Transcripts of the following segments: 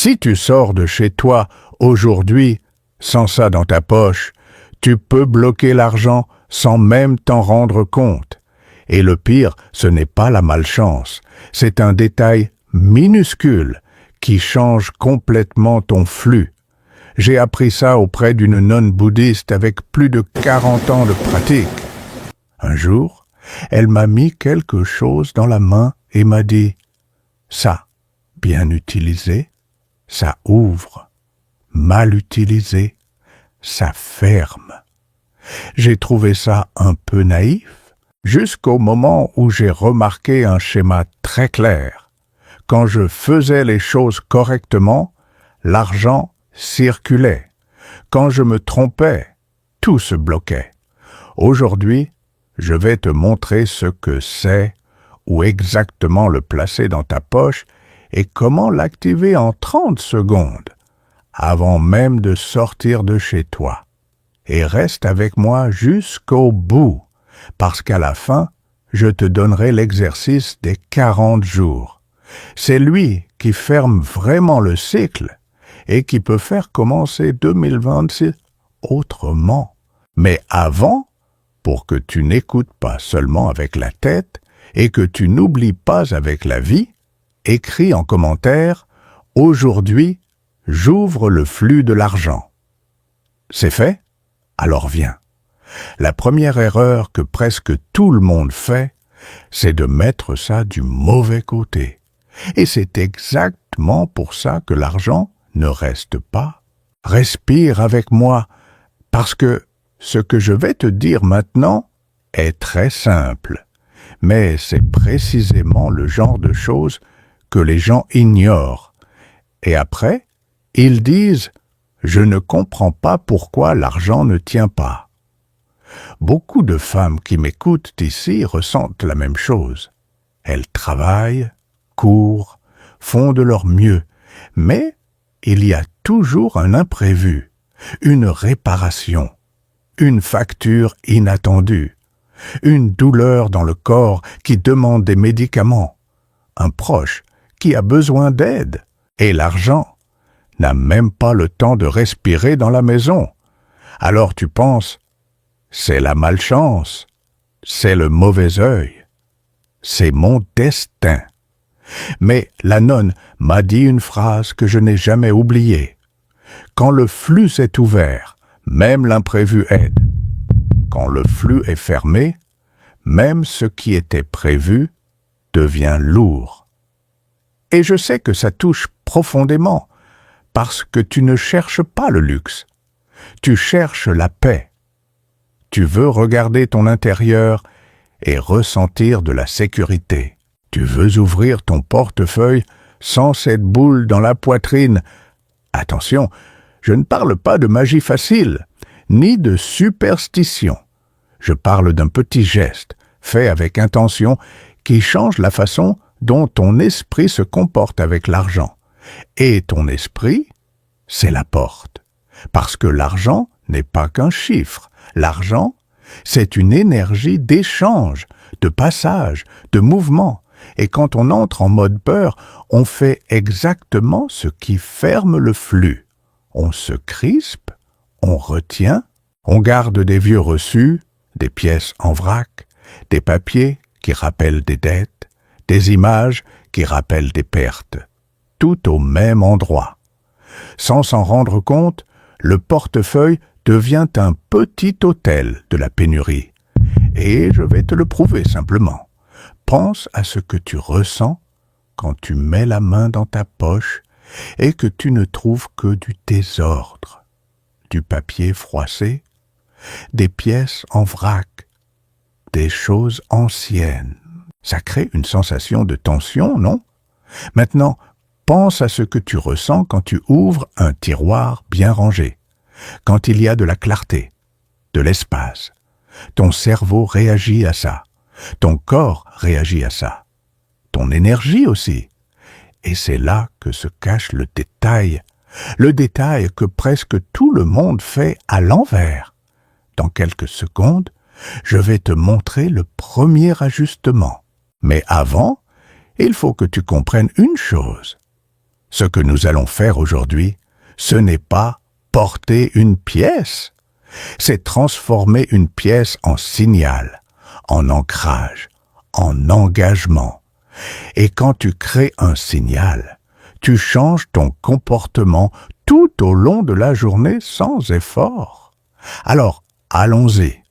Si tu sors de chez toi aujourd'hui, sans ça dans ta poche, tu peux bloquer l'argent sans même t'en rendre compte. Et le pire, ce n'est pas la malchance, c'est un détail minuscule qui change complètement ton flux. J'ai appris ça auprès d'une nonne bouddhiste avec plus de 40 ans de pratique. Un jour, elle m'a mis quelque chose dans la main et m'a dit « Ça, bien utilisé, ça ouvre. Mal utilisé, ça ferme. » J'ai trouvé ça un peu naïf, jusqu'au moment où j'ai remarqué un schéma très clair. Quand je faisais les choses correctement, l'argent circulait. Quand je me trompais, tout se bloquait. Aujourd'hui, je vais te montrer ce que c'est, où exactement le placer dans ta poche et comment l'activer en 30 secondes, avant même de sortir de chez toi. Et reste avec moi jusqu'au bout, parce qu'à la fin, je te donnerai l'exercice des 40 jours. C'est lui qui ferme vraiment le cycle et qui peut faire commencer 2026 autrement. Mais avant, pour que tu n'écoutes pas seulement avec la tête et que tu n'oublies pas avec la vie, écris en commentaire « Aujourd'hui, j'ouvre le flux de l'argent ». C'est fait? Alors viens. La première erreur que presque tout le monde fait, c'est de mettre ça du mauvais côté. Et c'est exactement pour ça que l'argent ne reste pas. Respire avec moi, parce que ce que je vais te dire maintenant est très simple. Mais c'est précisément le genre de choses que les gens ignorent. Et après, ils disent « Je ne comprends pas pourquoi l'argent ne tient pas ». Beaucoup de femmes qui m'écoutent ici ressentent la même chose. Elles travaillent, courent, font de leur mieux, mais il y a toujours un imprévu, une réparation, une facture inattendue, une douleur dans le corps qui demande des médicaments, un proche qui a besoin d'aide, et l'argent n'a même pas le temps de respirer dans la maison. Alors tu penses, c'est la malchance, c'est le mauvais œil, c'est mon destin. Mais la nonne m'a dit une phrase que je n'ai jamais oubliée. Quand le flux est ouvert, même l'imprévu aide. Quand le flux est fermé, même ce qui était prévu devient lourd. Et je sais que ça touche profondément, parce que tu ne cherches pas le luxe. Tu cherches la paix. Tu veux regarder ton intérieur et ressentir de la sécurité. Tu veux ouvrir ton portefeuille sans cette boule dans la poitrine. Attention, je ne parle pas de magie facile, ni de superstition. Je parle d'un petit geste, fait avec intention, qui change la façon dont ton esprit se comporte avec l'argent. Et ton esprit, c'est la porte. Parce que l'argent n'est pas qu'un chiffre. L'argent, c'est une énergie d'échange, de passage, de mouvement. Et quand on entre en mode peur, on fait exactement ce qui ferme le flux. On se crispe, on retient, on garde des vieux reçus, des pièces en vrac, des papiers qui rappellent des dettes, des images qui rappellent des pertes, tout au même endroit. Sans s'en rendre compte, le portefeuille devient un petit hôtel de la pénurie. Et je vais te le prouver simplement. Pense à ce que tu ressens quand tu mets la main dans ta poche et que tu ne trouves que du désordre, du papier froissé, des pièces en vrac, des choses anciennes. Ça crée une sensation de tension, non? Maintenant, pense à ce que tu ressens quand tu ouvres un tiroir bien rangé, quand il y a de la clarté, de l'espace. Ton cerveau réagit à ça. Ton corps réagit à ça. Ton énergie aussi. Et c'est là que se cache le détail que presque tout le monde fait à l'envers. Dans quelques secondes, je vais te montrer le premier ajustement. Mais avant, il faut que tu comprennes une chose. Ce que nous allons faire aujourd'hui, ce n'est pas porter une pièce, c'est transformer une pièce en signal, en ancrage, en engagement. Et quand tu crées un signal, tu changes ton comportement tout au long de la journée sans effort. Alors, allons-y.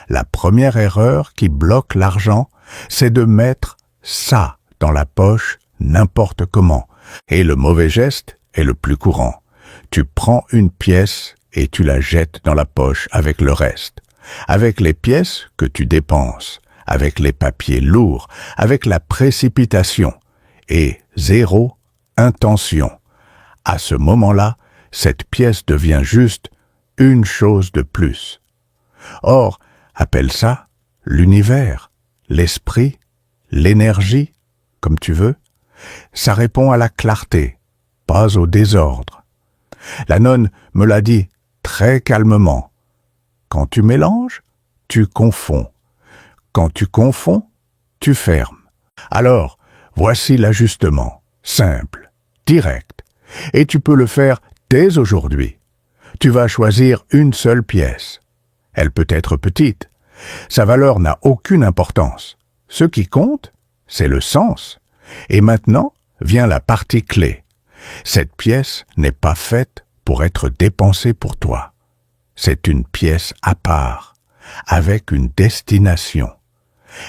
La première erreur qui bloque l'argent, c'est de mettre ça dans la poche n'importe comment. Et le mauvais geste est le plus courant. Tu prends une pièce et tu la jettes dans la poche avec le reste, avec les pièces que tu dépenses, avec les papiers lourds, avec la précipitation et zéro intention. À ce moment-là, cette pièce devient juste une chose de plus. Or, appelle ça l'univers, l'esprit, l'énergie, comme tu veux. Ça répond à la clarté, pas au désordre. La nonne me l'a dit très calmement. Quand tu mélanges, tu confonds. Quand tu confonds, tu fermes. Alors, voici l'ajustement, simple, direct. Et tu peux le faire dès aujourd'hui. Tu vas choisir une seule pièce. Elle peut être petite. Sa valeur n'a aucune importance. Ce qui compte, c'est le sens. Et maintenant vient la partie clé. Cette pièce n'est pas faite pour être dépensée pour toi. C'est une pièce à part, avec une destination.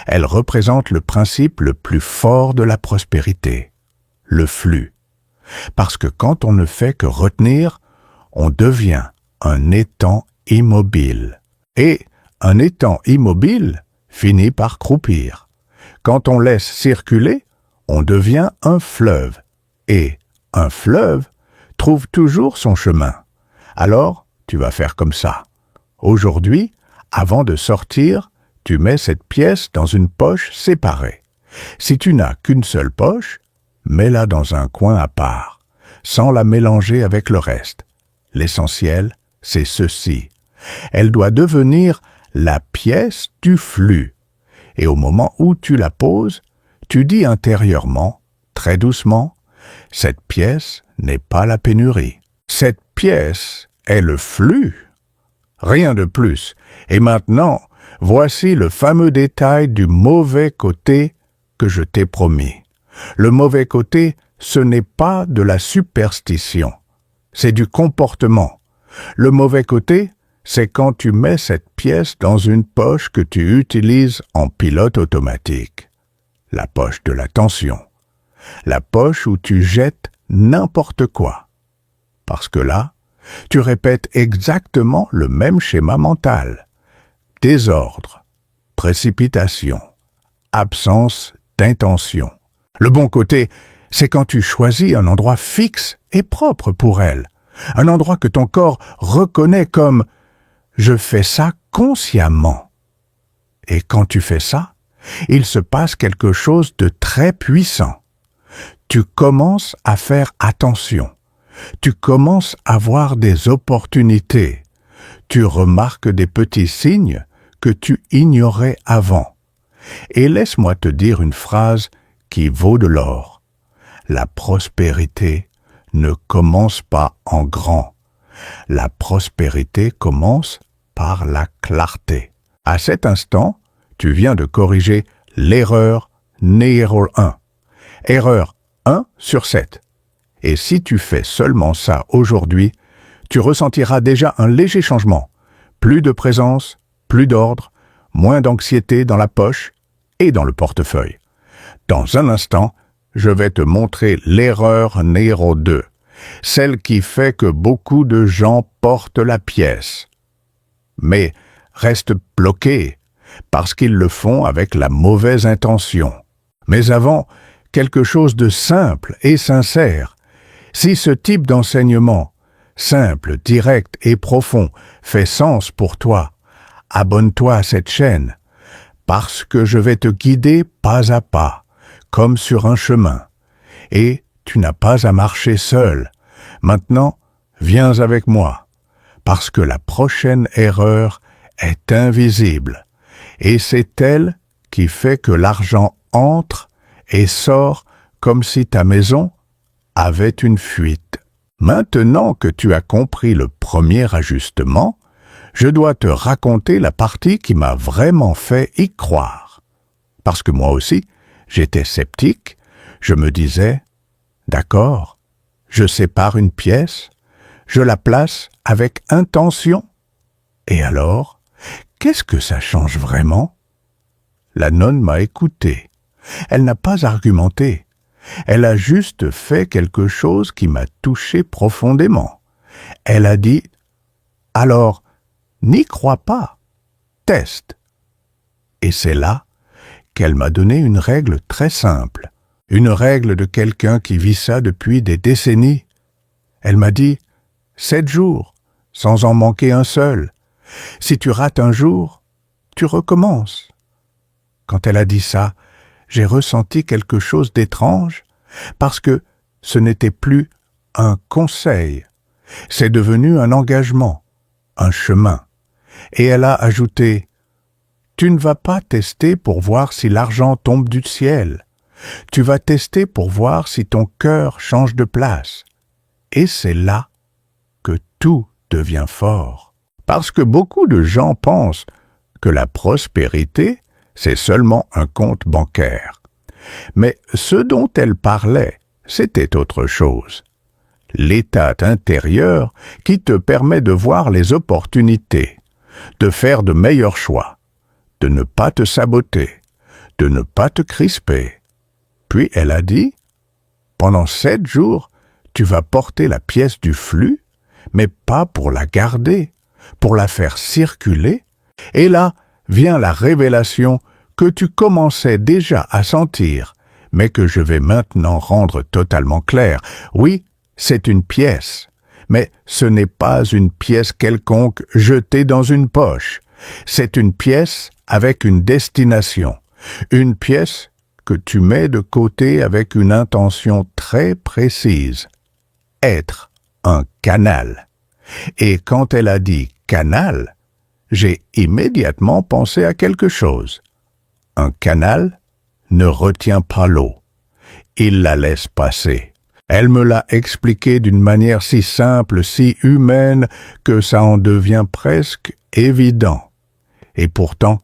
Elle représente le principe le plus fort de la prospérité, le flux. Parce que quand on ne fait que retenir, on devient un étang immobile. Et un étang immobile finit par croupir. Quand on laisse circuler, on devient un fleuve. Et un fleuve trouve toujours son chemin. Alors, tu vas faire comme ça. Aujourd'hui, avant de sortir, tu mets cette pièce dans une poche séparée. Si tu n'as qu'une seule poche, mets-la dans un coin à part, sans la mélanger avec le reste. L'essentiel, c'est ceci. Elle doit devenir la pièce du flux. Et au moment où tu la poses, tu dis intérieurement, très doucement, cette pièce n'est pas la pénurie. Cette pièce est le flux. Rien de plus. Et maintenant, voici le fameux détail du mauvais côté que je t'ai promis. Le mauvais côté, ce n'est pas de la superstition. C'est du comportement. Le mauvais côté, c'est quand tu mets cette pièce dans une poche que tu utilises en pilote automatique. La poche de l'attention. La poche où tu jettes n'importe quoi. Parce que là, tu répètes exactement le même schéma mental. Désordre, précipitation, absence d'intention. Le bon côté, c'est quand tu choisis un endroit fixe et propre pour elle. Un endroit que ton corps reconnaît comme « je fais ça consciemment ». Et quand tu fais ça, il se passe quelque chose de très puissant. Tu commences à faire attention. Tu commences à voir des opportunités. Tu remarques des petits signes que tu ignorais avant. Et laisse-moi te dire une phrase qui vaut de l'or. La prospérité ne commence pas en grand. La prospérité commence par la clarté. À cet instant, tu viens de corriger l'erreur numéro 1. Erreur 1 sur 7. Et si tu fais seulement ça aujourd'hui, tu ressentiras déjà un léger changement. Plus de présence, plus d'ordre, moins d'anxiété dans la poche et dans le portefeuille. Dans un instant, je vais te montrer l'erreur numéro 2, celle qui fait que beaucoup de gens portent la pièce. Mais restent bloqués parce qu'ils le font avec la mauvaise intention. Mais avant, quelque chose de simple et sincère. Si ce type d'enseignement, simple, direct et profond, fait sens pour toi, abonne-toi à cette chaîne, parce que je vais te guider pas à pas, comme sur un chemin. Et tu n'as pas à marcher seul. Maintenant, viens avec moi, parce que la prochaine erreur est invisible. Et c'est elle qui fait que l'argent entre et sort comme si ta maison avait une fuite. Maintenant que tu as compris le premier ajustement, je dois te raconter la partie qui m'a vraiment fait y croire. Parce que moi aussi, j'étais sceptique, je me disais, d'accord, je sépare une pièce, je la place avec intention. Et alors, qu'est-ce que ça change vraiment? La nonne m'a écouté. Elle n'a pas argumenté. Elle a juste fait quelque chose qui m'a touché profondément. Elle a dit « Alors, n'y crois pas, teste ». Et c'est là qu'elle m'a donné une règle très simple, une règle de quelqu'un qui vit ça depuis des décennies. Elle m'a dit « 7 jours, sans en manquer un seul. Si tu rates un jour, tu recommences ». Quand elle a dit ça, j'ai ressenti quelque chose d'étrange, parce que ce n'était plus un conseil, c'est devenu un engagement, un chemin. Et elle a ajouté « Tu ne vas pas tester pour voir si l'argent tombe du ciel. Tu vas tester pour voir si ton cœur change de place. » Et c'est là que tout devient fort. Parce que beaucoup de gens pensent que la prospérité, c'est seulement un compte bancaire. Mais ce dont elle parlait, c'était autre chose. L'état intérieur qui te permet de voir les opportunités, de faire de meilleurs choix, de ne pas te saboter, de ne pas te crisper. Puis elle a dit, « Pendant 7 jours, tu vas porter la pièce du flux, mais pas pour la garder, pour la faire circuler. » Et là vient la révélation que tu commençais déjà à sentir, mais que je vais maintenant rendre totalement claire. Oui, c'est une pièce, mais ce n'est pas une pièce quelconque jetée dans une poche. C'est une pièce avec une destination, une pièce que tu mets de côté avec une intention très précise. Être un canal. Et quand elle a dit « canal », j'ai immédiatement pensé à quelque chose. Un canal ne retient pas l'eau. Il la laisse passer. Elle me l'a expliqué d'une manière si simple, si humaine, que ça en devient presque évident. Et pourtant,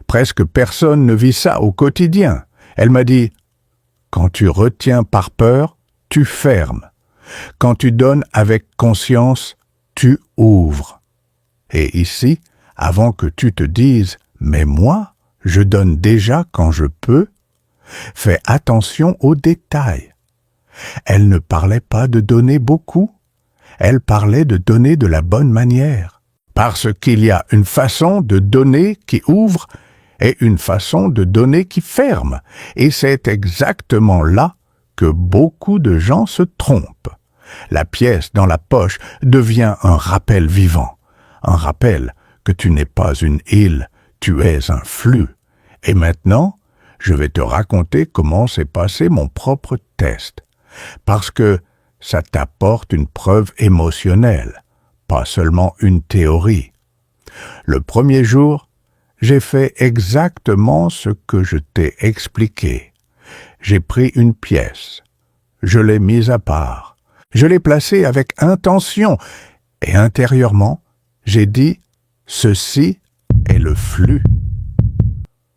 presque personne ne vit ça au quotidien. Elle m'a dit « Quand tu retiens par peur, tu fermes. Quand tu donnes avec conscience, tu ouvres. » Et ici, avant que tu te dises « Mais moi, je donne déjà quand je peux », fais attention aux détails. Elle ne parlait pas de donner beaucoup, elle parlait de donner de la bonne manière. Parce qu'il y a une façon de donner qui ouvre et une façon de donner qui ferme. Et c'est exactement là que beaucoup de gens se trompent. La pièce dans la poche devient un rappel vivant, un rappel que tu n'es pas une île, tu es un flux. Et maintenant, je vais te raconter comment s'est passé mon propre test. Parce que ça t'apporte une preuve émotionnelle, pas seulement une théorie. Le premier jour, j'ai fait exactement ce que je t'ai expliqué. J'ai pris une pièce, je l'ai mise à part, je l'ai placée avec intention, et intérieurement, j'ai dit « Ceci est le flux ».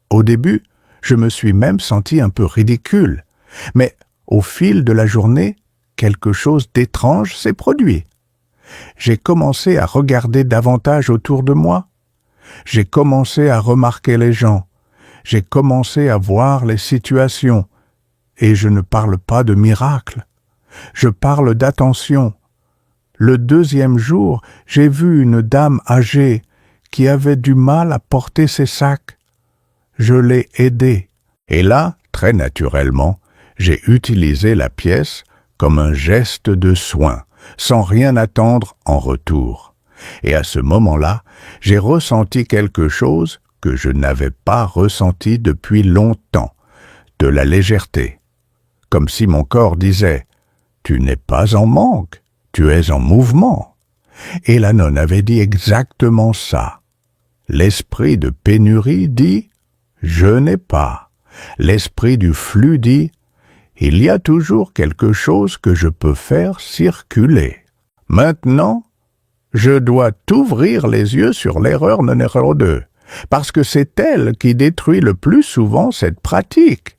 Au début, je me suis même senti un peu ridicule, mais au fil de la journée, quelque chose d'étrange s'est produit. J'ai commencé à regarder davantage autour de moi. J'ai commencé à remarquer les gens. J'ai commencé à voir les situations. Et je ne parle pas de miracle. Je parle d'attention. Le deuxième jour, j'ai vu une dame âgée qui avait du mal à porter ses sacs. Je l'ai aidée. Et là, très naturellement, j'ai utilisé la pièce comme un geste de soin, sans rien attendre en retour. Et à ce moment-là, j'ai ressenti quelque chose que je n'avais pas ressenti depuis longtemps, de la légèreté. Comme si mon corps disait « Tu n'es pas en manque, tu es en mouvement ». Et la nonne avait dit exactement ça. L'esprit de pénurie dit « Je n'ai pas ». L'esprit du flux dit il y a toujours quelque chose que je peux faire circuler. Maintenant, je dois t'ouvrir les yeux sur l'erreur numéro 2, parce que c'est elle qui détruit le plus souvent cette pratique.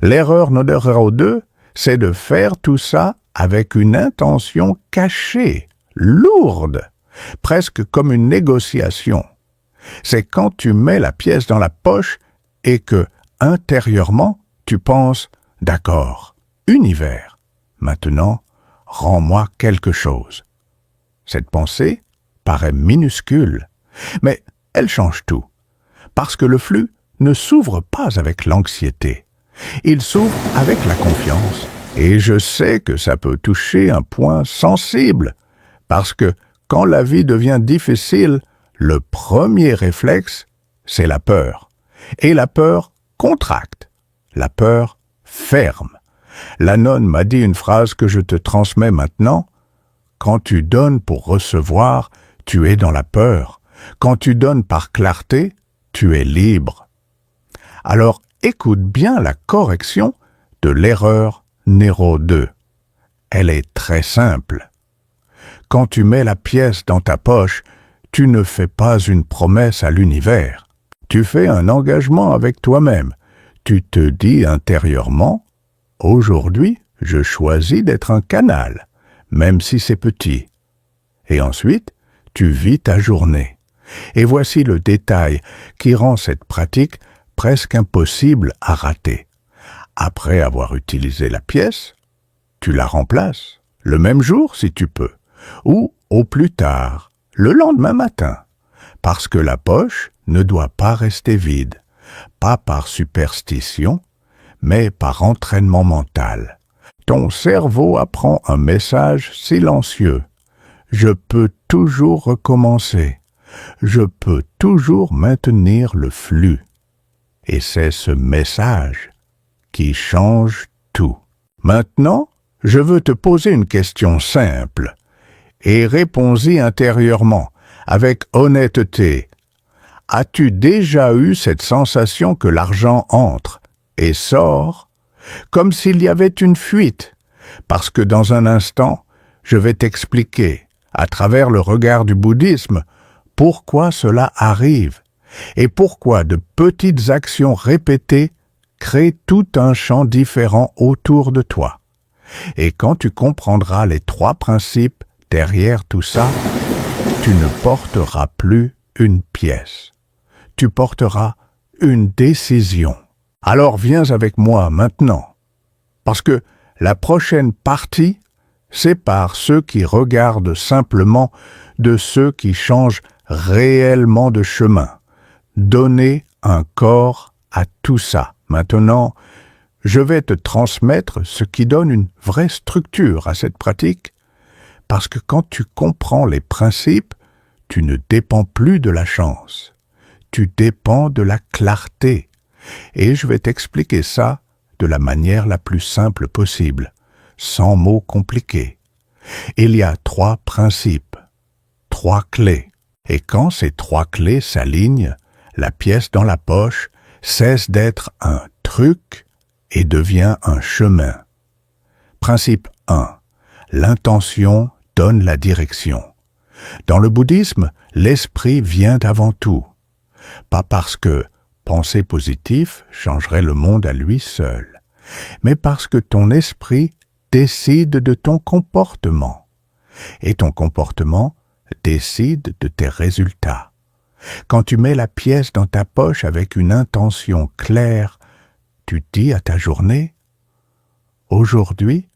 L'erreur numéro 2, c'est de faire tout ça avec une intention cachée, lourde, presque comme une négociation. C'est quand tu mets la pièce dans la poche et que, intérieurement, tu penses « D'accord, univers, maintenant, rends-moi quelque chose ». Cette pensée paraît minuscule, mais elle change tout, parce que le flux ne s'ouvre pas avec l'anxiété, il s'ouvre avec la confiance. Et je sais que ça peut toucher un point sensible, parce que quand la vie devient difficile, le premier réflexe, c'est la peur. Et la peur contracte, la peur ferme. La nonne m'a dit une phrase que je te transmets maintenant. Quand tu donnes pour recevoir, tu es dans la peur. Quand tu donnes par clarté, tu es libre. Alors écoute bien la correction de l'erreur numéro 2. Elle est très simple. Quand tu mets la pièce dans ta poche, tu ne fais pas une promesse à l'univers. Tu fais un engagement avec toi-même. Tu te dis intérieurement, « Aujourd'hui, je choisis d'être un canal, même si c'est petit. » Et ensuite, tu vis ta journée. Et voici le détail qui rend cette pratique presque impossible à rater. Après avoir utilisé la pièce, tu la remplaces, le même jour si tu peux, ou au plus tard, le lendemain matin, parce que la poche ne doit pas rester vide, pas par superstition, mais par entraînement mental. Ton cerveau apprend un message silencieux. Je peux toujours recommencer. Je peux toujours maintenir le flux. Et c'est ce message qui change tout. Maintenant, je veux te poser une question simple et réponds-y intérieurement, avec honnêteté. As-tu déjà eu cette sensation que l'argent entre et sort comme s'il y avait une fuite? Parce que dans un instant, je vais t'expliquer, à travers le regard du bouddhisme, pourquoi cela arrive et pourquoi de petites actions répétées créent tout un champ différent autour de toi. Et quand tu comprendras les 3 principes derrière tout ça, tu ne porteras plus une pièce. Tu porteras une décision. Alors viens avec moi maintenant, parce que la prochaine partie sépare ceux qui regardent simplement de ceux qui changent réellement de chemin. Donner un corps à tout ça. Maintenant, je vais te transmettre ce qui donne une vraie structure à cette pratique, parce que quand tu comprends les principes, tu ne dépends plus de la chance. Tu dépends de la clarté. Et je vais t'expliquer ça de la manière la plus simple possible, sans mots compliqués. Il y a 3 principes, 3 clés. Et quand ces 3 clés s'alignent, la pièce dans la poche cesse d'être un truc et devient un chemin. Principe 1. L'intention donne la direction. Dans le bouddhisme, l'esprit vient avant tout. Pas parce que penser positif changerait le monde à lui seul, mais parce que ton esprit décide de ton comportement. Et ton comportement décide de tes résultats. Quand tu mets la pièce dans ta poche avec une intention claire, tu dis à ta journée, « Aujourd'hui,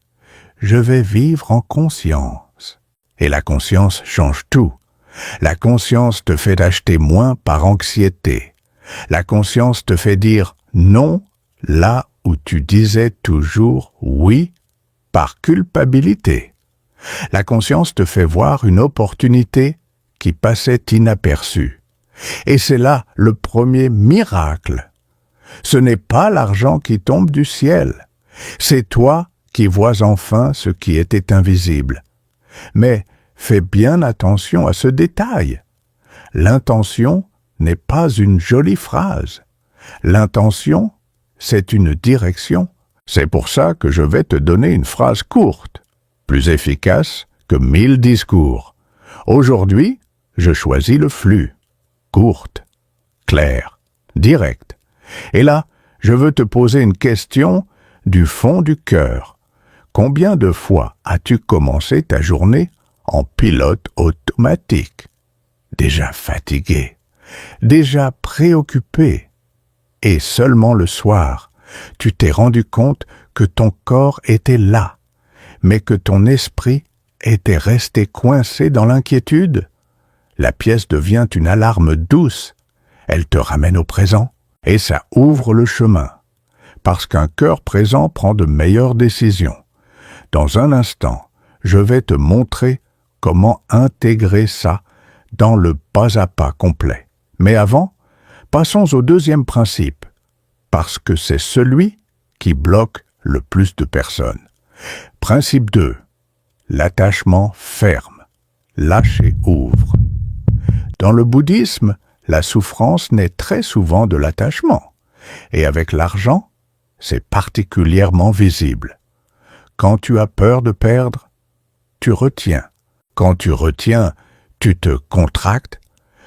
je vais vivre en conscience. » Et la conscience change tout. La conscience te fait acheter moins par anxiété. La conscience te fait dire non là où tu disais toujours oui par culpabilité. La conscience te fait voir une opportunité qui passait inaperçue. Et c'est là le premier miracle. Ce n'est pas l'argent qui tombe du ciel. C'est toi qui vois enfin ce qui était invisible. Mais fais bien attention à ce détail. L'intention n'est pas une jolie phrase. L'intention, c'est une direction C'est pour ça que je vais te donner une phrase courte, plus efficace que 1000 discours. Aujourd'hui, je choisis le flux. Courte, claire, directe. Et là, je veux te poser une question du fond du cœur. Combien de fois as-tu commencé ta journée en pilote automatique? Déjà fatigué, déjà préoccupé. Et seulement le soir, tu t'es rendu compte que ton corps était là, mais que ton esprit était resté coincé dans l'inquiétude. La pièce devient une alarme douce. Elle te ramène au présent et ça ouvre le chemin. Parce qu'un cœur présent prend de meilleures décisions. Dans un instant, je vais te montrer comment intégrer ça dans le pas à pas complet. Mais avant, passons au deuxième principe, parce que c'est celui qui bloque le plus de personnes. Principe 2. L'attachement ferme. Lâcher ouvre. Dans le bouddhisme, la souffrance naît très souvent de l'attachement. Et avec l'argent, c'est particulièrement visible. Quand tu as peur de perdre, tu retiens. Quand tu retiens, tu te contractes.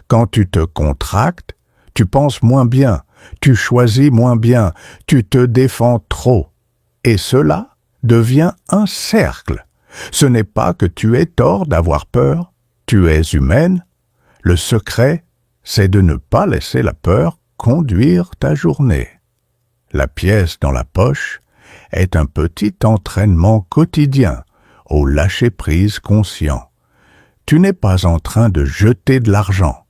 Quand tu te contractes, tu penses moins bien, tu choisis moins bien, tu te défends trop. Et cela devient un cercle. Ce n'est pas que tu aies tort d'avoir peur, tu es humaine. Le secret, c'est de ne pas laisser la peur conduire ta journée. La pièce dans la poche est un petit entraînement quotidien au lâcher-prise conscient. Tu n'es pas en train de jeter de l'argent.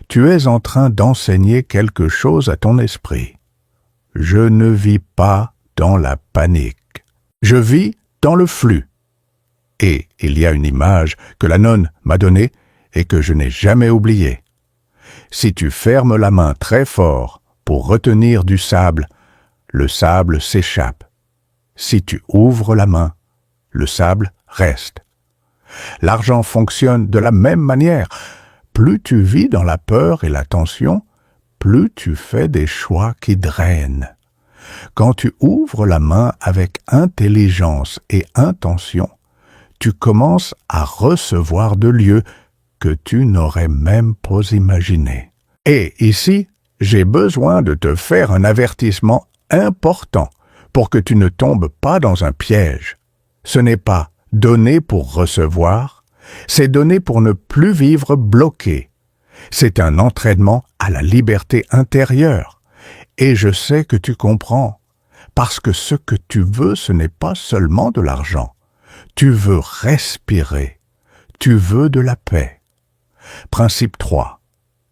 Tu es en train d'enseigner quelque chose à ton esprit. Je ne vis pas dans la panique. Je vis dans le flux. Et il y a une image que la nonne m'a donnée et que je n'ai jamais oubliée. Si tu fermes la main très fort pour retenir du sable, le sable s'échappe. Si tu ouvres la main, le sable reste. L'argent fonctionne de la même manière. Plus tu vis dans la peur et la tension, plus tu fais des choix qui drainent. Quand tu ouvres la main avec intelligence et intention, tu commences à recevoir de lieux que tu n'aurais même pas imaginé. Et ici, j'ai besoin de te faire un avertissement important pour que tu ne tombes pas dans un piège. Ce n'est pas donner pour recevoir, c'est donner pour ne plus vivre bloqué. C'est un entraînement à la liberté intérieure. Et je sais que tu comprends, parce que ce que tu veux, ce n'est pas seulement de l'argent. Tu veux respirer. Tu veux de la paix. Principe 3.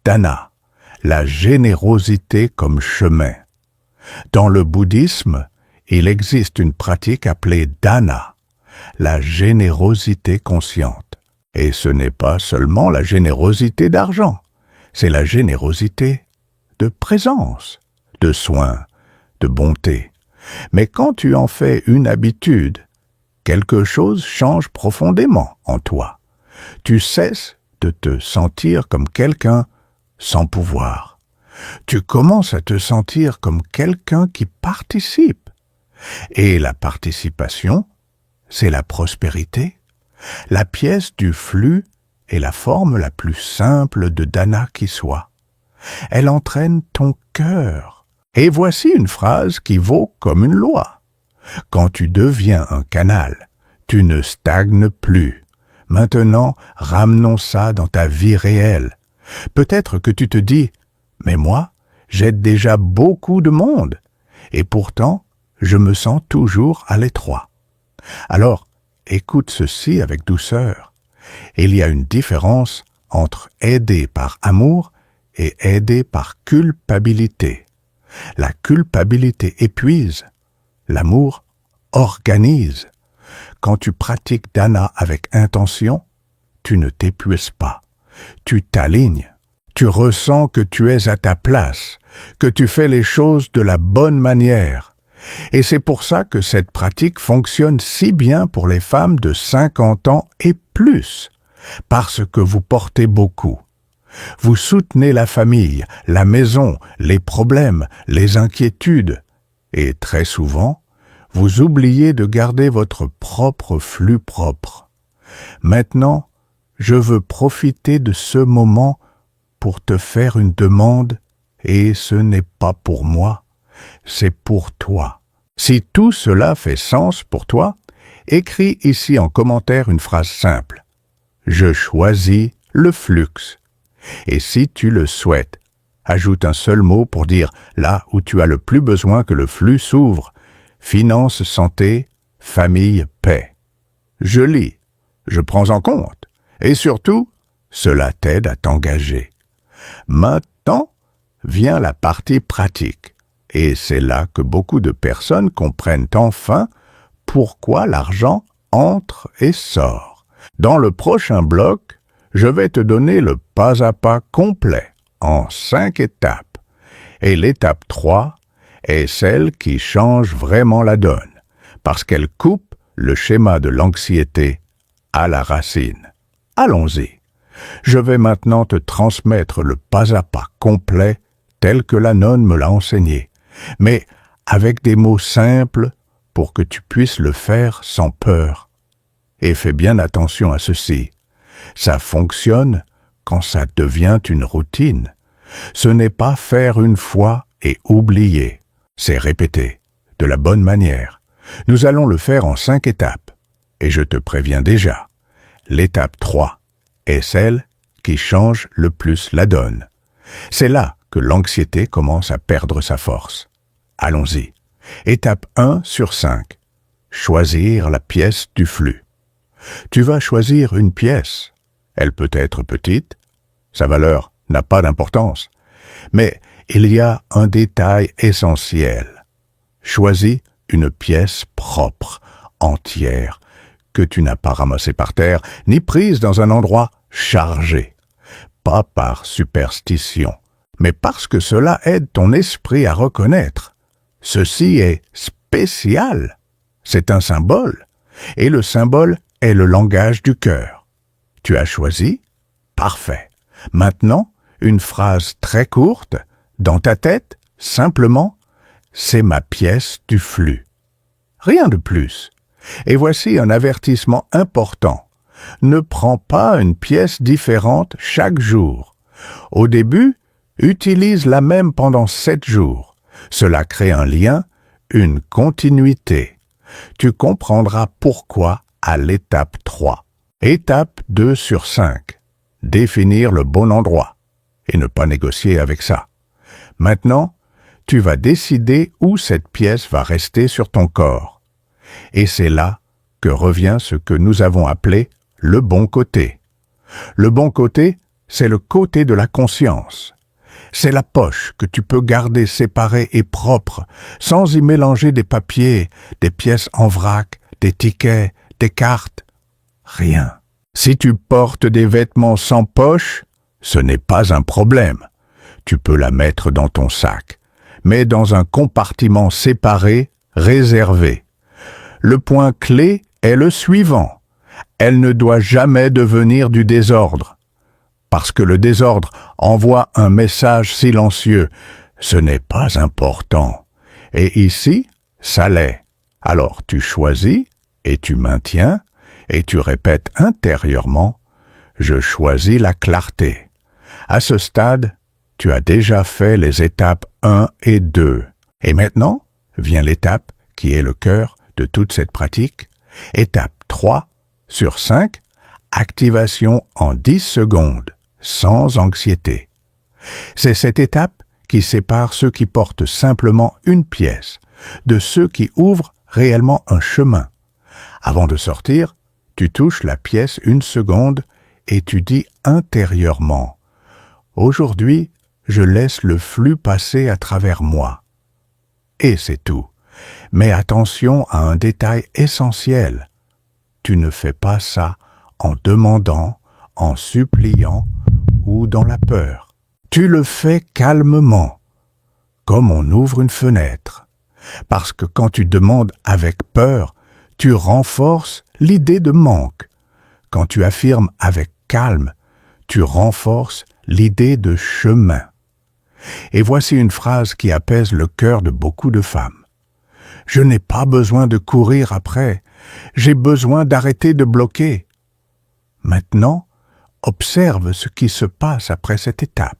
Dana, la générosité comme chemin. Dans le bouddhisme, il existe une pratique appelée dana, la générosité consciente. Et ce n'est pas seulement la générosité d'argent, c'est la générosité de présence, de soin, de bonté. Mais quand tu en fais une habitude, quelque chose change profondément en toi. Tu cesses de te sentir comme quelqu'un sans pouvoir. Tu commences à te sentir comme quelqu'un qui participe. Et la participation, c'est la prospérité. La pièce du flux est la forme la plus simple de dana qui soit. Elle entraîne ton cœur. Et voici une phrase qui vaut comme une loi. Quand tu deviens un canal, tu ne stagnes plus. Maintenant, ramenons ça dans ta vie réelle. Peut-être que tu te dis, mais moi, j'aide déjà beaucoup de monde, et pourtant, je me sens toujours à l'étroit. Alors, écoute ceci avec douceur. Il y a une différence entre aider par amour et aider par culpabilité. La culpabilité épuise, l'amour organise. Quand tu pratiques dana avec intention, tu ne t'épuises pas, tu t'alignes. Tu ressens que tu es à ta place, que tu fais les choses de la bonne manière. Et c'est pour ça que cette pratique fonctionne si bien pour les femmes de 50 ans et plus, parce que vous portez beaucoup. Vous soutenez la famille, la maison, les problèmes, les inquiétudes, et très souvent, vous oubliez de garder votre propre flux propre. Maintenant, je veux profiter de ce moment pour te faire une demande, et ce n'est pas pour moi, c'est pour toi. Si tout cela fait sens pour toi, écris ici en commentaire une phrase simple. Je choisis le flux. Et si tu le souhaites, ajoute un seul mot pour dire là où tu as le plus besoin que le flux s'ouvre. Finances, santé, famille, paix. Je lis, je prends en compte. Et surtout, cela t'aide à t'engager. Maintenant, vient la partie pratique. Et c'est là que beaucoup de personnes comprennent enfin pourquoi l'argent entre et sort. Dans le prochain bloc, je vais te donner le pas à pas complet en 5 étapes. Et l'étape 3 est celle qui change vraiment la donne, parce qu'elle coupe le schéma de l'anxiété à la racine. Allons-y. Je vais maintenant te transmettre le pas à pas complet tel que la nonne me l'a enseigné, mais avec des mots simples pour que tu puisses le faire sans peur. Et fais bien attention à ceci. Ça fonctionne quand ça devient une routine. Ce n'est pas faire une fois et oublier. C'est répéter, de la bonne manière. Nous allons le faire en 5 étapes. Et je te préviens déjà, l'étape 3 est celle qui change le plus la donne. C'est là que l'anxiété commence à perdre sa force. Allons-y. Étape 1 sur 5. Choisir la pièce du flux. Tu vas choisir une pièce. Elle peut être petite, sa valeur n'a pas d'importance, mais il y a un détail essentiel. Choisis une pièce propre, entière, que tu n'as pas ramassée par terre, ni prise dans un endroit chargé. Pas par superstition, mais parce que cela aide ton esprit à reconnaître. Ceci est spécial. C'est un symbole, et le symbole est le langage du cœur. Tu as choisi? Parfait. Maintenant, une phrase très courte, dans ta tête, simplement, c'est ma pièce du flux. Rien de plus. Et voici un avertissement important. Ne prends pas une pièce différente chaque jour. Au début, utilise la même pendant 7 jours. Cela crée un lien, une continuité. Tu comprendras pourquoi à l'étape 3. Étape 2 sur 5. Définir le bon endroit et ne pas négocier avec ça. Maintenant, tu vas décider où cette pièce va rester sur ton corps. Et c'est là que revient ce que nous avons appelé le bon côté. Le bon côté, c'est le côté de la conscience. C'est la poche que tu peux garder séparée et propre, sans y mélanger des papiers, des pièces en vrac, des tickets, des cartes. Rien. Si tu portes des vêtements sans poche, ce n'est pas un problème. Tu peux la mettre dans ton sac, mais dans un compartiment séparé, réservé. Le point clé est le suivant. Elle ne doit jamais devenir du désordre. Parce que le désordre envoie un message silencieux. Ce n'est pas important. Et ici, ça l'est. Alors tu choisis et tu maintiens et tu répètes intérieurement « Je choisis la clarté ». À ce stade, tu as déjà fait les étapes 1 et 2. Et maintenant, vient l'étape qui est le cœur de toute cette pratique. Étape 3 sur 5, activation en 10 secondes, sans anxiété. C'est cette étape qui sépare ceux qui portent simplement une pièce de ceux qui ouvrent réellement un chemin. Avant de sortir, tu touches la pièce 1 seconde et tu dis intérieurement « Aujourd'hui, je laisse le flux passer à travers moi. » Et c'est tout. Mais attention à un détail essentiel. Tu ne fais pas ça en demandant, en suppliant ou dans la peur. Tu le fais calmement, comme on ouvre une fenêtre. Parce que quand tu demandes avec peur, tu renforces l'idée de manque. Quand tu affirmes avec calme, tu renforces l'idée de chemin. Et voici une phrase qui apaise le cœur de beaucoup de femmes. Je n'ai pas besoin de courir après. J'ai besoin d'arrêter de bloquer. Maintenant, observe ce qui se passe après cette étape.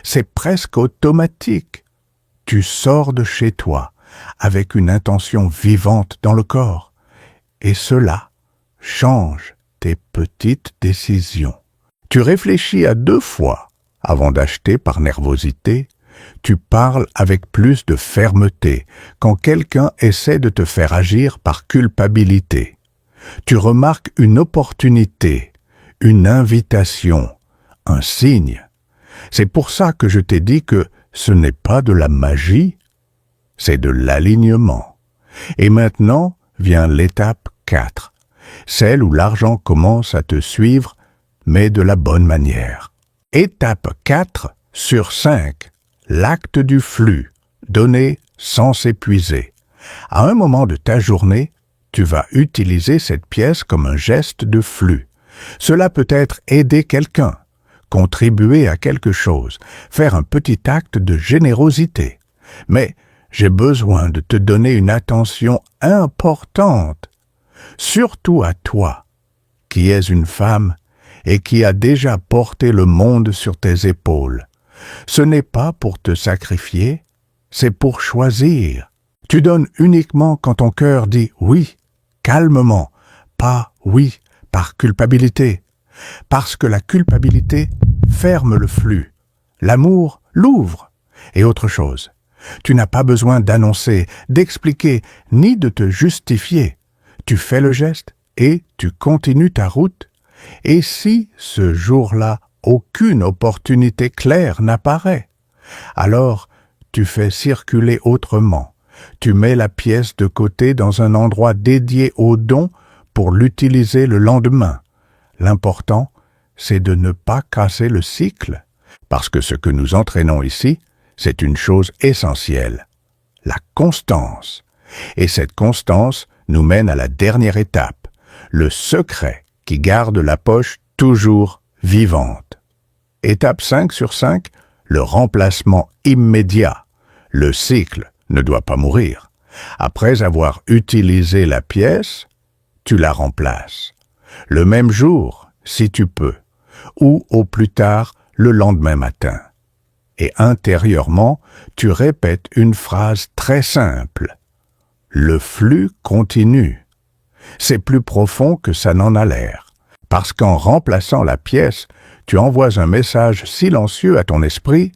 C'est presque automatique. Tu sors de chez toi avec une intention vivante dans le corps. Et cela change tes petites décisions. Tu réfléchis à 2 fois avant d'acheter par nervosité. Tu parles avec plus de fermeté quand quelqu'un essaie de te faire agir par culpabilité. Tu remarques une opportunité, une invitation, un signe. C'est pour ça que je t'ai dit que ce n'est pas de la magie, c'est de l'alignement. Et maintenant vient l'étape 4, celle où l'argent commence à te suivre, mais de la bonne manière. Étape 4 sur 5. L'acte du flux, donné sans s'épuiser. À un moment de ta journée, tu vas utiliser cette pièce comme un geste de flux. Cela peut être aider quelqu'un, contribuer à quelque chose, faire un petit acte de générosité. Mais j'ai besoin de te donner une attention importante, surtout à toi, qui es une femme et qui a déjà porté le monde sur tes épaules. Ce n'est pas pour te sacrifier, c'est pour choisir. Tu donnes uniquement quand ton cœur dit oui, calmement, pas oui, par culpabilité. Parce que la culpabilité ferme le flux, l'amour l'ouvre. Et autre chose, tu n'as pas besoin d'annoncer, d'expliquer, ni de te justifier. Tu fais le geste et tu continues ta route. Et si ce jour-là, aucune opportunité claire n'apparaît, alors tu fais circuler autrement. Tu mets la pièce de côté dans un endroit dédié au don pour l'utiliser le lendemain. L'important, c'est de ne pas casser le cycle, parce que ce que nous entraînons ici, c'est une chose essentielle, la constance. Et cette constance nous mène à la dernière étape, le secret qui garde la poche toujours vivante. Étape 5 sur 5, le remplacement immédiat. Le cycle ne doit pas mourir. Après avoir utilisé la pièce, tu la remplaces. Le même jour, si tu peux, ou au plus tard, le lendemain matin. Et intérieurement, tu répètes une phrase très simple. Le flux continue. C'est plus profond que ça n'en a l'air. Parce qu'en remplaçant la pièce, tu envoies un message silencieux à ton esprit.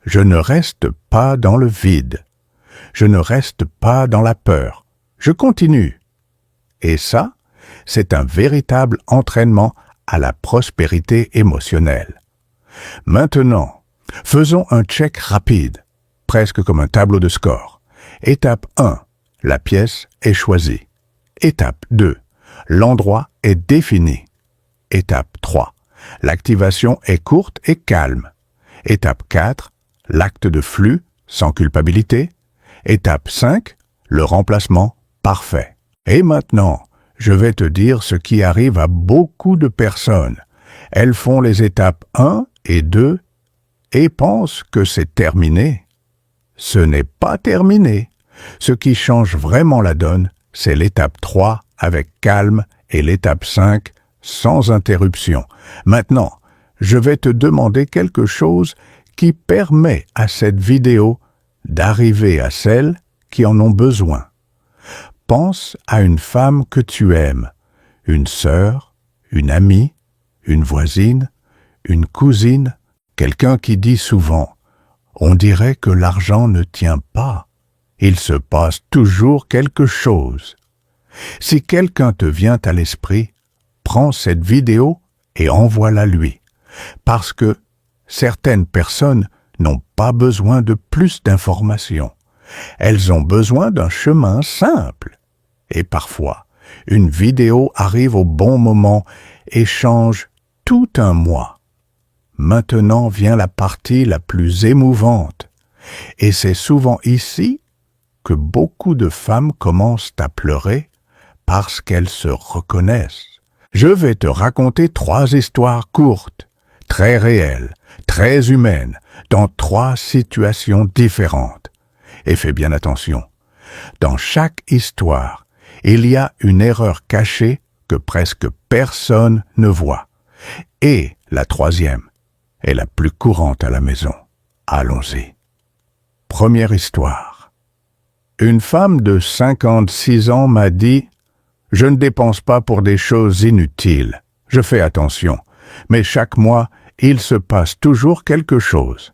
Je ne reste pas dans le vide. Je ne reste pas dans la peur. Je continue. Et ça, c'est un véritable entraînement à la prospérité émotionnelle. Maintenant, faisons un check rapide, presque comme un tableau de score. Étape 1, la pièce est choisie. Étape 2, l'endroit est défini. Étape 3, l'activation est courte et calme. Étape 4, l'acte de flux sans culpabilité. Étape 5, le remplacement parfait. Et maintenant, je vais te dire ce qui arrive à beaucoup de personnes. Elles font les étapes 1 et 2 et pensent que c'est terminé. Ce n'est pas terminé. Ce qui change vraiment la donne, c'est l'étape 3 avec calme et l'étape 5 sans interruption. Maintenant, je vais te demander quelque chose qui permet à cette vidéo d'arriver à celles qui en ont besoin. Pense à une femme que tu aimes, une sœur, une amie, une voisine, une cousine, quelqu'un qui dit souvent « On dirait que l'argent ne tient pas, il se passe toujours quelque chose ». Si quelqu'un te vient à l'esprit, prends cette vidéo et envoie-la lui, parce que certaines personnes n'ont pas besoin de plus d'informations. Elles ont besoin d'un chemin simple. Et parfois, une vidéo arrive au bon moment et change tout un mois. Maintenant vient la partie la plus émouvante. Et c'est souvent ici que beaucoup de femmes commencent à pleurer parce qu'elles se reconnaissent. Je vais te raconter 3 histoires courtes, très réelles, très humaines, dans 3 situations différentes. Et fais bien attention, Dans chaque histoire, il y a une erreur cachée que presque personne ne voit. Et la troisième est la plus courante à la maison. Allons-y. Première histoire. Une femme de 56 ans m'a dit « Je ne dépense pas pour des choses inutiles. Je fais attention. Mais chaque mois, il se passe toujours quelque chose. »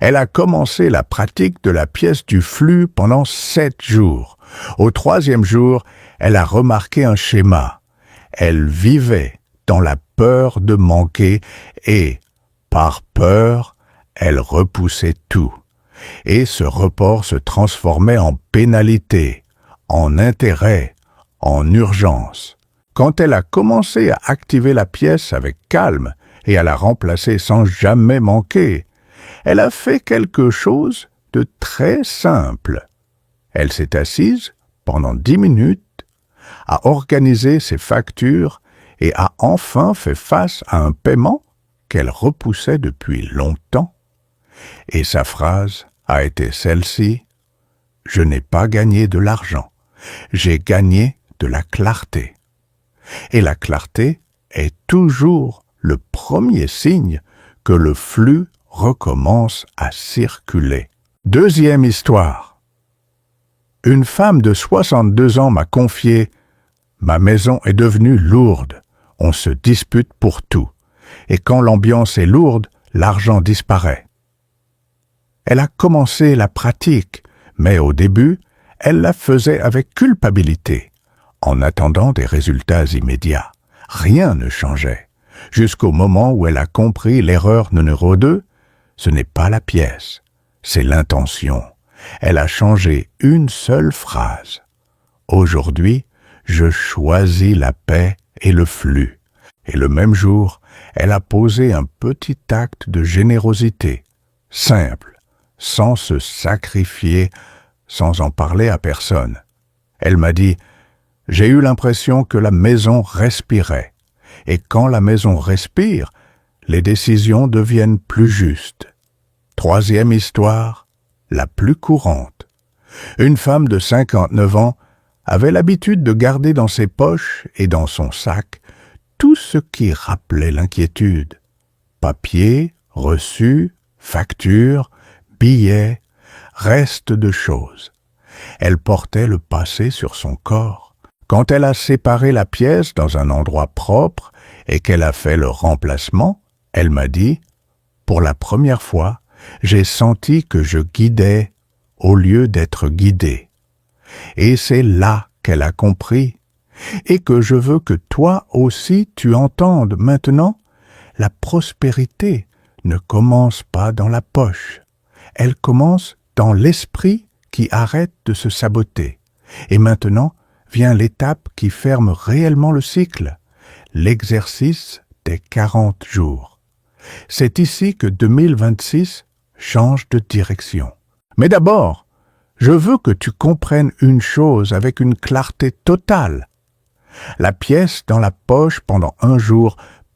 Elle a commencé la pratique de la pièce du flux pendant 7 jours. Au 3e jour, elle a remarqué un schéma. Elle vivait dans la peur de manquer et, par peur, elle repoussait tout. Et ce report se transformait en pénalité, en intérêt, en urgence. Quand elle a commencé à activer la pièce avec calme et à la remplacer sans jamais manquer, elle a fait quelque chose de très simple. Elle s'est assise pendant 10 minutes, a organisé ses factures et a enfin fait face à un paiement qu'elle repoussait depuis longtemps. Et sa phrase a été celle-ci: « Je n'ai pas gagné de l'argent, j'ai gagné de la clarté. » Et la clarté est toujours le premier signe que le flux recommence à circuler. Deuxième histoire. Une femme de 62 ans m'a confié « Ma maison est devenue lourde, on se dispute pour tout, et quand l'ambiance est lourde, l'argent disparaît. » Elle a commencé la pratique, mais au début, elle la faisait avec culpabilité, en attendant des résultats immédiats. Rien ne changeait, jusqu'au moment où elle a compris l'erreur numéro 2. Ce n'est pas la pièce, c'est l'intention. Elle a changé une seule phrase. Aujourd'hui, je choisis la paix et le flux. Et le même jour, elle a posé un petit acte de générosité, simple, sans se sacrifier, sans en parler à personne. Elle m'a dit « J'ai eu l'impression que la maison respirait. Et quand la maison respire, les décisions deviennent plus justes. » Troisième histoire, la plus courante. Une femme de 59 ans avait l'habitude de garder dans ses poches et dans son sac tout ce qui rappelait l'inquiétude. Papier, reçus, factures, billets, restes de choses. Elle portait le passé sur son corps. Quand elle a séparé la pièce dans un endroit propre et qu'elle a fait le remplacement, elle m'a dit « Pour la première fois, j'ai senti que je guidais au lieu d'être guidé. » Et c'est là qu'elle a compris, et que je veux que toi aussi tu entendes maintenant, la prospérité ne commence pas dans la poche, elle commence dans l'esprit qui arrête de se saboter. Et maintenant vient l'étape qui ferme réellement le cycle, l'exercice des 40 jours. C'est ici que 2026 change de direction. Mais d'abord, je veux que tu comprennes une chose avec une clarté totale. La pièce dans la poche pendant 1 jour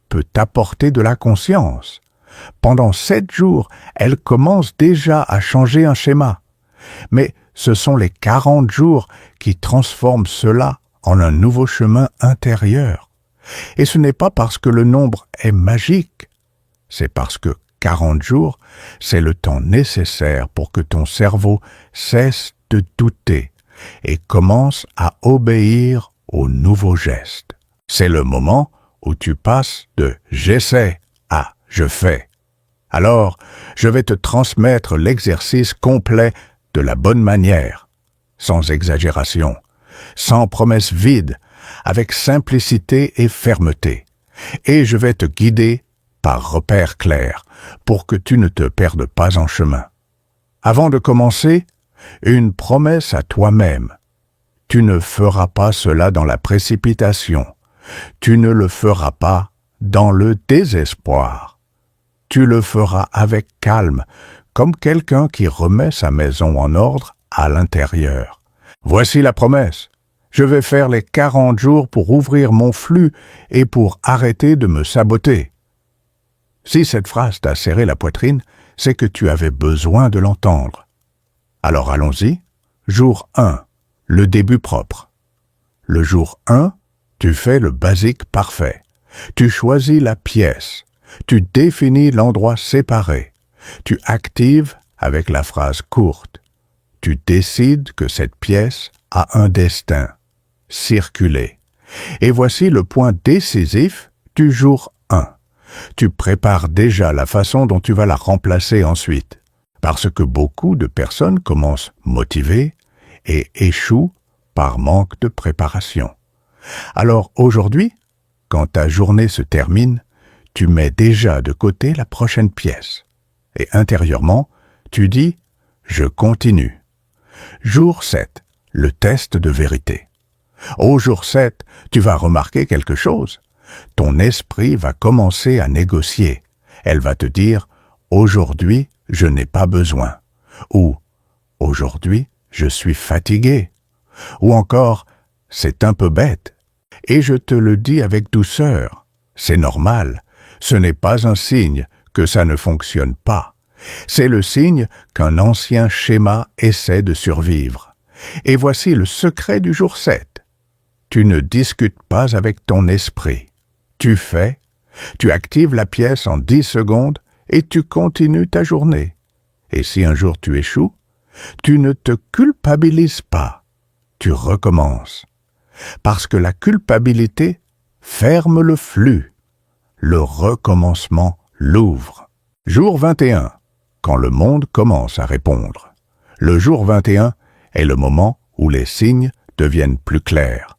peut t'apporter de la conscience. Pendant 7 jours, elle commence déjà à changer un schéma. Mais ce sont les 40 jours qui transforment cela en un nouveau chemin intérieur. Et ce n'est pas parce que le nombre est magique, c'est parce que 40 jours, c'est le temps nécessaire pour que ton cerveau cesse de douter et commence à obéir aux nouveaux gestes. C'est le moment où tu passes de « j'essaie » à « je fais ». Alors, je vais te transmettre l'exercice complet de la bonne manière, sans exagération, sans promesses vides, avec simplicité et fermeté. Et je vais te guider par repères clairs, pour que tu ne te perdes pas en chemin. Avant de commencer, une promesse à toi-même. Tu ne feras pas cela dans la précipitation. Tu ne le feras pas dans le désespoir. Tu le feras avec calme, comme quelqu'un qui remet sa maison en ordre à l'intérieur. Voici la promesse. Je vais faire les 40 jours pour ouvrir mon flux et pour arrêter de me saboter. Si cette phrase t'a serré la poitrine, c'est que tu avais besoin de l'entendre. Alors allons-y. Jour 1. le début propre. Le jour 1, tu fais le basique parfait. Tu choisis la pièce. Tu définis l'endroit séparé. Tu actives avec la phrase courte. Tu décides que cette pièce a un destin. Circuler. Et voici le point décisif du jour 1. Tu prépares déjà la façon dont tu vas la remplacer ensuite. Parce que beaucoup de personnes commencent motivées et échouent par manque de préparation. Alors aujourd'hui, quand ta journée se termine, tu mets déjà de côté la prochaine pièce. Et intérieurement, tu dis « Je continue ». Jour 7, le test de vérité. Au jour 7, tu vas remarquer quelque chose. Ton esprit va commencer à négocier. Elle va te dire « Aujourd'hui, je n'ai pas besoin » ou « Aujourd'hui, je suis fatigué » ou encore « C'est un peu bête ». Et je te le dis avec douceur, c'est normal, ce n'est pas un signe que ça ne fonctionne pas. C'est le signe qu'un ancien schéma essaie de survivre. Et voici le secret du jour 7. Tu ne discutes pas avec ton esprit. Tu fais, tu actives la pièce en 10 secondes et tu continues ta journée. Et si un jour tu échoues, tu ne te culpabilises pas. Tu recommences. Parce que la culpabilité ferme le flux. Le recommencement l'ouvre. Jour 21, quand le monde commence à répondre. Le jour 21 est le moment où les signes deviennent plus clairs.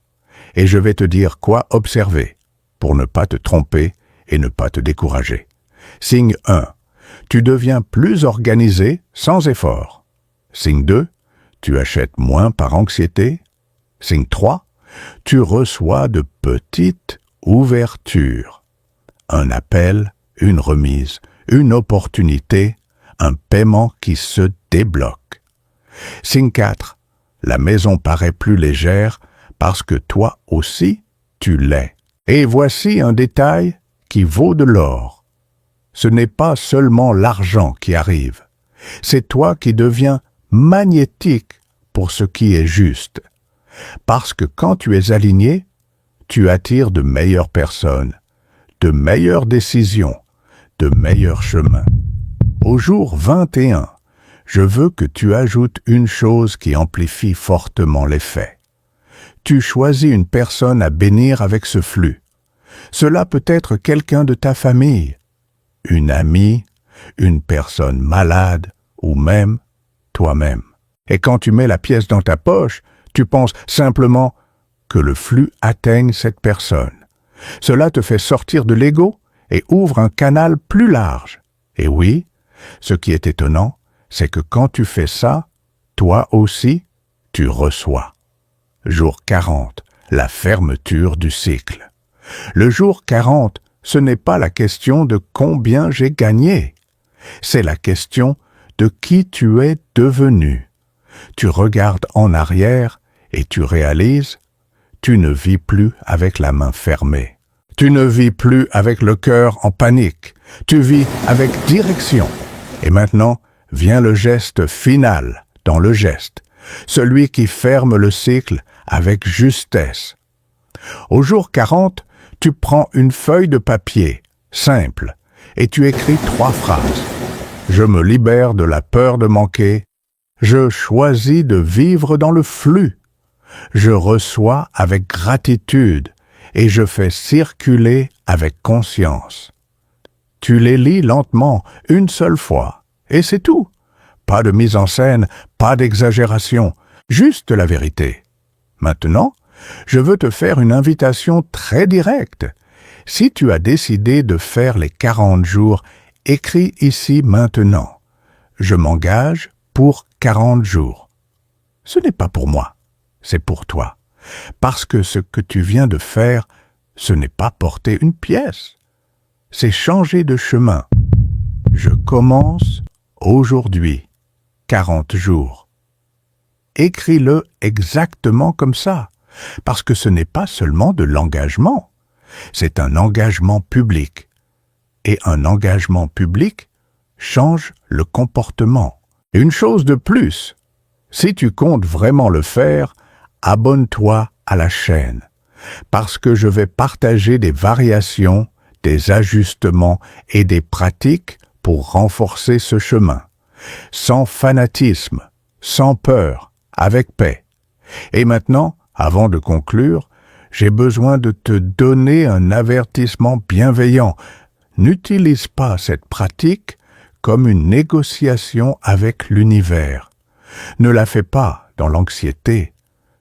Et je vais te dire quoi observer pour ne pas te tromper et ne pas te décourager. Signe 1. Tu deviens plus organisé sans effort. Signe 2. Tu achètes moins par anxiété. Signe 3. Tu reçois de petites ouvertures. Un appel, une remise, une opportunité, un paiement qui se débloque. Signe 4. La maison paraît plus légère parce que toi aussi, tu l'es. Et voici un détail qui vaut de l'or. Ce n'est pas seulement l'argent qui arrive. C'est toi qui deviens magnétique pour ce qui est juste. Parce que quand tu es aligné, tu attires de meilleures personnes, de meilleures décisions, de meilleurs chemins. Au jour 21, je veux que tu ajoutes une chose qui amplifie fortement l'effet. Tu choisis une personne à bénir avec ce flux. Cela peut être quelqu'un de ta famille, une amie, une personne malade ou même toi-même. Et quand tu mets la pièce dans ta poche, tu penses simplement que le flux atteigne cette personne. Cela te fait sortir de l'ego et ouvre un canal plus large. Et oui, ce qui est étonnant, c'est que quand tu fais ça, toi aussi, tu reçois. Jour 40, la fermeture du cycle. Le jour 40, ce n'est pas la question de combien j'ai gagné. C'est la question de qui tu es devenu. Tu regardes en arrière et tu réalises, tu ne vis plus avec la main fermée. Tu ne vis plus avec le cœur en panique. Tu vis avec direction. Et maintenant, vient le geste final dans le geste, celui qui ferme le cycle avec justesse. Au jour 40, tu prends une feuille de papier, simple, et tu écris 3 phrases. Je me libère de la peur de manquer. Je choisis de vivre dans le flux. Je reçois avec gratitude et je fais circuler avec conscience. Tu les lis lentement, une seule fois, et c'est tout. Pas de mise en scène, pas d'exagération, juste la vérité. Maintenant, je veux te faire une invitation très directe. Si tu as décidé de faire les 40 jours, écris ici maintenant. Je m'engage pour 40 jours. Ce n'est pas pour moi, c'est pour toi. Parce que ce que tu viens de faire, ce n'est pas porter une pièce. C'est changer de chemin. Je commence aujourd'hui, 40 jours. Écris-le exactement comme ça, parce que ce n'est pas seulement de l'engagement, c'est un engagement public. Et un engagement public change le comportement. Une chose de plus, si tu comptes vraiment le faire, abonne-toi à la chaîne, parce que je vais partager des variations, des ajustements et des pratiques pour renforcer ce chemin, sans fanatisme, sans peur, avec paix. Et maintenant, avant de conclure, j'ai besoin de te donner un avertissement bienveillant. N'utilise pas cette pratique comme une négociation avec l'univers. Ne la fais pas dans l'anxiété.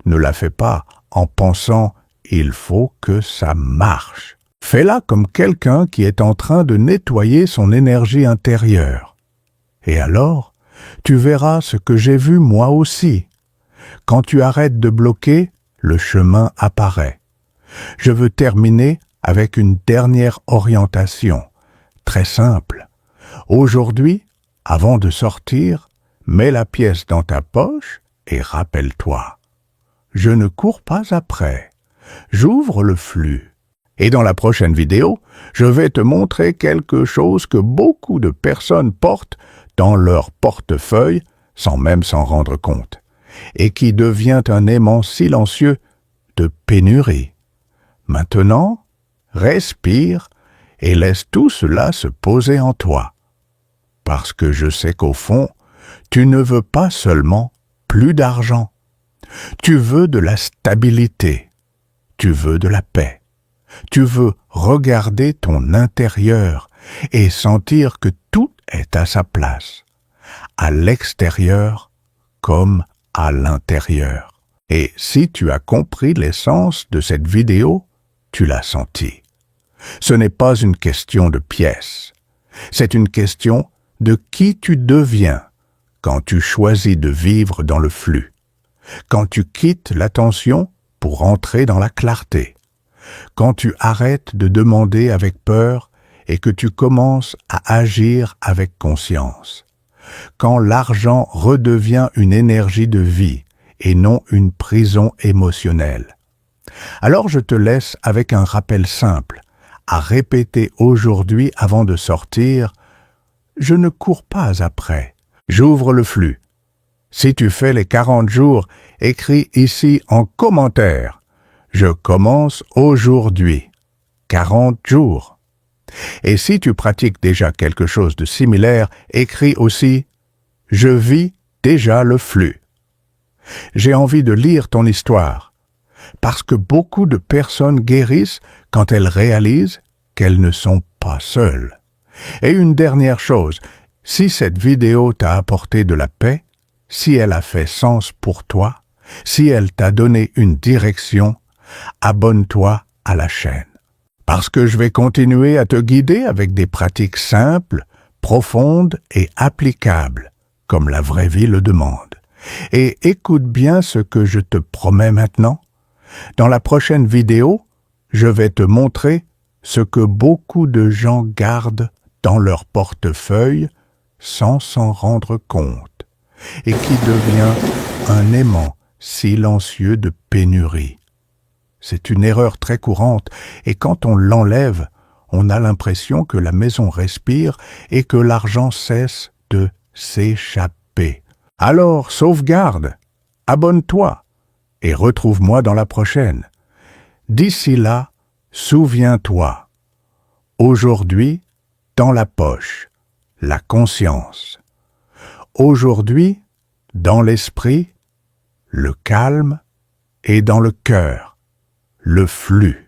Ne la fais pas en pensant « il faut que ça marche ». Fais-la comme quelqu'un qui est en train de nettoyer son énergie intérieure. Et alors, tu verras ce que j'ai vu moi aussi. Quand tu arrêtes de bloquer, le chemin apparaît. Je veux terminer avec une dernière orientation, très simple. Aujourd'hui, avant de sortir, mets la pièce dans ta poche et rappelle-toi. Je ne cours pas après. J'ouvre le flux. Et dans la prochaine vidéo, je vais te montrer quelque chose que beaucoup de personnes portent dans leur portefeuille sans même s'en rendre compte, et qui devient un aimant silencieux de pénurie. Maintenant, respire et laisse tout cela se poser en toi. Parce que je sais qu'au fond, tu ne veux pas seulement plus d'argent. Tu veux de la stabilité. Tu veux de la paix. Tu veux regarder ton intérieur et sentir que tout est à sa place, à l'extérieur comme à l'intérieur. Et si tu as compris l'essence de cette vidéo, tu l'as senti. Ce n'est pas une question de pièces, c'est une question de qui tu deviens quand tu choisis de vivre dans le flux, quand tu quittes l'attention pour entrer dans la clarté, quand tu arrêtes de demander avec peur et que tu commences à agir avec conscience, quand l'argent redevient une énergie de vie et non une prison émotionnelle. Alors je te laisse avec un rappel simple, à répéter aujourd'hui avant de sortir « Je ne cours pas après, j'ouvre le flux ». Si tu fais les 40 jours, écris ici en commentaire « Je commence aujourd'hui ». 40 jours. Et si tu pratiques déjà quelque chose de similaire, écris aussi « Je vis déjà le flux ». J'ai envie de lire ton histoire, parce que beaucoup de personnes guérissent quand elles réalisent qu'elles ne sont pas seules. Et une dernière chose, si cette vidéo t'a apporté de la paix, si elle a fait sens pour toi, si elle t'a donné une direction, abonne-toi à la chaîne. Parce que je vais continuer à te guider avec des pratiques simples, profondes et applicables, comme la vraie vie le demande. Et écoute bien ce que je te promets maintenant. Dans la prochaine vidéo, je vais te montrer ce que beaucoup de gens gardent dans leur portefeuille sans s'en rendre compte et qui devient un aimant silencieux de pénurie. C'est une erreur très courante et quand on l'enlève, on a l'impression que la maison respire et que l'argent cesse de s'échapper. Alors sauvegarde, abonne-toi et retrouve-moi dans la prochaine. D'ici là, souviens-toi, aujourd'hui, dans la poche, la conscience. Aujourd'hui, dans l'esprit, le calme et dans le cœur, le flux.